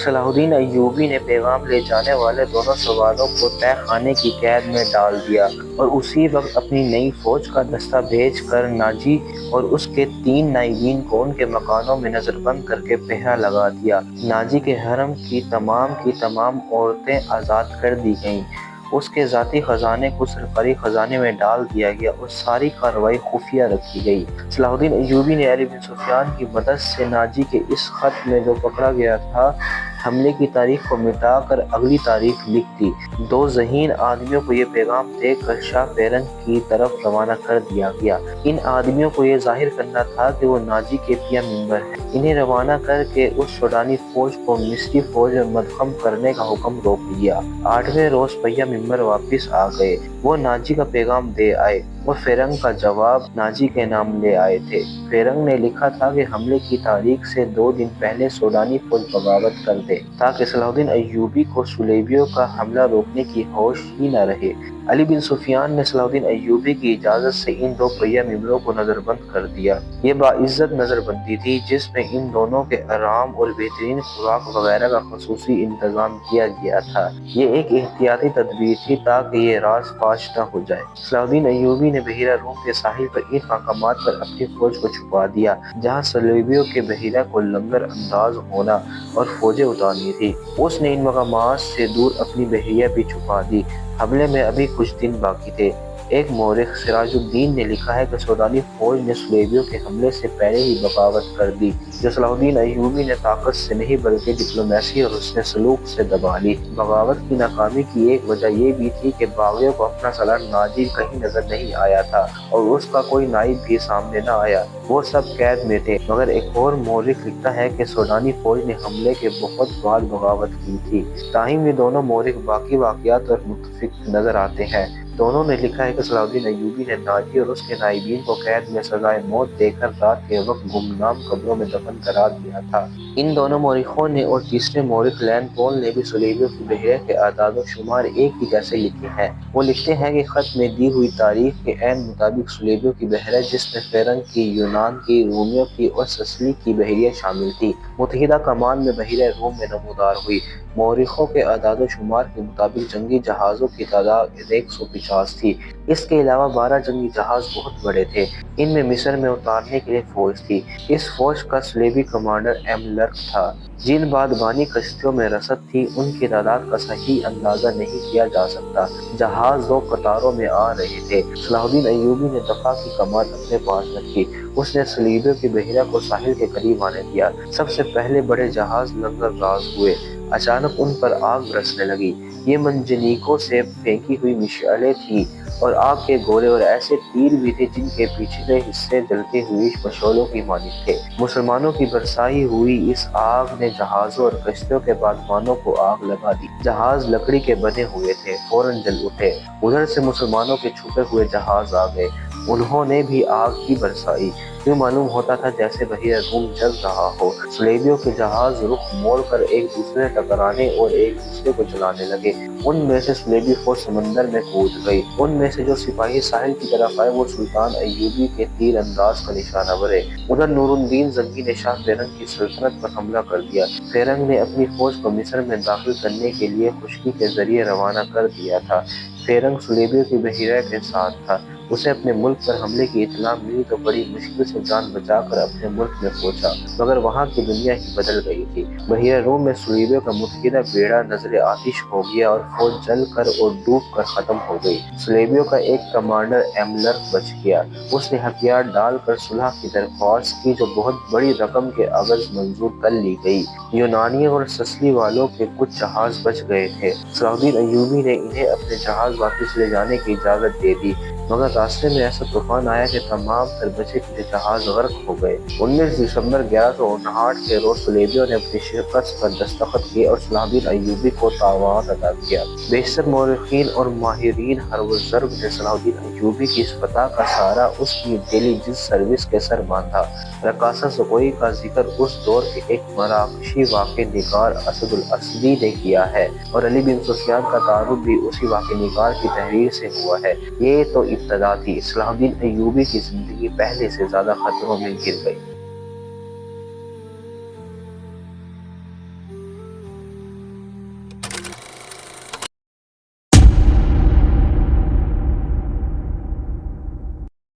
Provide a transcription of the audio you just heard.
صلاح الدین ایوبی نے پیغام لے جانے والے دونوں سواروں کو تہہ خانے کی قید میں ڈال دیا اور اسی وقت اپنی نئی فوج کا دستہ بھیج کر ناجی اور اس کے 3 نائبین کو ان کے مکانوں میں نظر بند کر کے پہرا لگا دیا۔ ناجی کے حرم کی تمام عورتیں آزاد کر دی گئیں، اس کے ذاتی خزانے کو سرکاری خزانے میں ڈال دیا گیا اور ساری کارروائی خفیہ رکھی گئی۔ صلاح الدین ایوبی نے علی بن سفیان کی مدد سے ناجی کے اس خط میں جو پکڑا گیا تھا حملے کی تاریخ کو مٹا کر اگلی تاریخ لکھ دی۔ 2 ذہین آدمیوں کو یہ پیغام دے کر شاہ فیرنگ کی طرف روانہ کر دیا گیا۔ ان آدمیوں کو یہ ظاہر کرنا تھا کہ وہ ناجی کے پیا ممبر ہیں۔ انہیں روانہ کر کے اس سوڈانی فوج کو مصری فوج میں مدغم کرنے کا حکم روک دیا۔ 8ویں روز پیا ممبر واپس آ گئے۔ وہ ناجی کا پیغام دے آئے اور فیرنگ کا جواب ناجی کے نام لے آئے تھے۔ فیرنگ نے لکھا تھا کہ حملے کی تاریخ سے 2 دن پہلے سوڈانی فوج بغاوت کر دے تاکہ صلاح الدین ایوبی کو صلیبیوں کا حملہ روکنے کی ہوش ہی نہ رہے۔ علی بن سفیان نے صلاح الدین ایوبی کی اجازت سے ان 2 پیا ممبروں کو نظر بند کر دیا۔ یہ باعزت نظر بندی تھی جس میں ان دونوں کے آرام اور بہترین خوراک وغیرہ کا خصوصی انتظام کیا گیا تھا۔ یہ ایک احتیاطی تدبیر تھی تاکہ یہ راز فاش نہ ہو جائے۔ صلاح الدین ایوبی نے بحیرہ روم کے ساحل پر ان مقامات پر اپنی فوج کو چھپا دیا جہاں صلیبیوں کے بحیرہ کو لنگر انداز ہونا اور فوجیں اتارنی تھی۔ اس نے ان مقامات سے دور اپنی بحریہ بھی چھپا دی۔ حملے میں ابھی کچھ دن باقی تھے۔ ایک مورخ سراج الدین نے لکھا ہے کہ سوڈانی فوج نے صلیبیوں کے حملے سے پہلے ہی بغاوت کر دی جو صلاح الدین ایوبی نے طاقت سے نہیں بلکہ ڈپلومیسی اور حسن سلوک سے دبا لی۔ بغاوت کی ناکامی کی ایک وجہ یہ بھی تھی کہ باغیوں کو اپنا سالار ناجی کہیں نظر نہیں آیا تھا اور اس کا کوئی نائب بھی سامنے نہ آیا، وہ سب قید میں تھے۔ مگر ایک اور مورخ لکھتا ہے کہ سوڈانی فوج نے حملے کے بہت بعد بغاوت کی تھی۔ تاہم یہ دونوں مورخ باقی واقعات پر متفق نظر آتے ہیں۔ دونوں نے لکھا ہے کہ صلاح الدین ایوبی نے ناجی اور اس کے نائبین کو قید میں سزائے موت دے کر رات کے وقت گمنام قبروں میں دفن کرا دیا تھا۔ ان دونوں مورخوں نے اور تیسرے مورخ لین پول نے بھی صلیبیوں کی بحیرہ کے اعداد و شمار ایک ہی جیسے لکھے ہیں۔ وہ لکھتے ہیں کہ خط میں دی ہوئی تاریخ کے عین مطابق صلیبیوں کی بحیرہ جس میں فیرنگ کی، یونان کی، رومیوں کی اور سسلی کی بحیرہ شامل تھی، متحدہ کمان میں بحیرہ روم میں نمودار ہوئی۔ مورخوں کے اعداد و شمار کے مطابق جنگی جہازوں کی تعداد 150 تھی۔ اس کے علاوہ 12 جنگی جہاز بہت بڑے تھے۔ ان میں مصر میں اتارنے کے لیے فوج تھی۔ اس فوج کا صلیبی کمانڈر ایم لرک تھا۔ جن بادبانی کشتیوں میں رسد تھی ان کی تعداد کا صحیح اندازہ نہیں کیا جا سکتا۔ جہاز 2 قطاروں میں آ رہے تھے۔ صلاح الدین ایوبی نے دفاع کی کمان اپنے پاس رکھی۔ اس نے صلیبیوں کی بحیرہ کو ساحل کے قریب آنے دیا۔ سب سے پہلے بڑے جہاز لنگر راز ہوئے۔ اچانک ان پر آگ برسنے لگی۔ یہ منجنیقوں سے پھینکی ہوئی مشعلیں تھیں اور آگ کے گولے اور ایسے تیر بھی تھے جن کے پچھلے حصے جلتی ہوئی مشعلوں کی مانند تھے۔ مسلمانوں کی برسائی ہوئی اس آگ نے جہازوں اور کشتیوں کے بادبانوں کو آگ لگا دی۔ جہاز لکڑی کے بنے ہوئے تھے، فوراً جل اٹھے۔ ادھر سے مسلمانوں کے چھپے ہوئے جہاز آ گئے، انہوں نے بھی آگ ہی برسائی۔ یوں معلوم ہوتا تھا جیسے بحیرہ روم جل رہا ہو۔ صلیبیوں کے جہاز رخ موڑ کر ایک دوسرے سے ٹکرانے اور ایک دوسرے کو جلانے لگے۔ ان میں سے صلیبی فوج سمندر میں کود گئی۔ ان میں سے جو سپاہی ساحل کی طرف آئے وہ سلطان ایوبی کے تیر انداز کا نشانہ بنے۔ ادھر نور الدین زنگی نے شاہ فیرنگ کی سلطنت پر حملہ کر دیا۔ فیرنگ نے اپنی فوج کو مصر میں داخل کرنے کے لیے خشکی کے ذریعے روانہ کر دیا تھا۔ فیرنگ صلیبیوں کی بحیرہ کے ساتھ تھا۔ اسے اپنے ملک پر حملے کی اطلاع ملی تو بڑی مشکل سے جان بچا کر اپنے ملک میں پہنچا، مگر وہاں کی دنیا ہی بدل گئی تھی۔ بحیرہ روم میں صلیبیوں کا متحدہ بیڑا نذر آتش ہو گیا اور فوج جل کر اور ڈوب کر ختم ہو گئی۔ صلیبیوں کا ایک کمانڈر ایم لرک بچ گیا۔ اس نے ہتھیار ڈال کر صلح کی درخواست کی جو بہت بڑی رقم کے عوض منظور کر لی گئی۔ یونانیوں اور سسلی والوں کے کچھ جہاز بچ گئے تھے۔ صلاح الدین ایوبی نے انہیں اپنے جہاز واپس لے جانے کی اجازت دے دی، مگر راستے میں ایسا طوفان آیا کہ تمام تر بچے کھچے جہاز غرق ہو گئے۔ 19 دسمبر 1159 کے روز صلیبیوں نے اپنی شکست پر دستخط کیے اور صلاح الدین ایوبی کو تاوان عطا کیا۔ بیشتر مورخین اور ماہرین حرب و ضرب نے صلاح الدین ایوبی کی اس فتح کا سہرا اس کی انٹیلیجنس سروس کے سر باندھا۔ رقاصہ زکوئی کا ذکر اس دور کے ایک مراکشی واقعہ نگار اسد الاسدی نے کیا ہے اور علی بن سفیان کا تعارف بھی اسی واقعہ نگار کی تحریر سے ہوا ہے۔ یہ تو ابتدا تھی۔ صلاح الدین ایوبی کی زندگی پہلے سے زیادہ خطروں میں گر گئی۔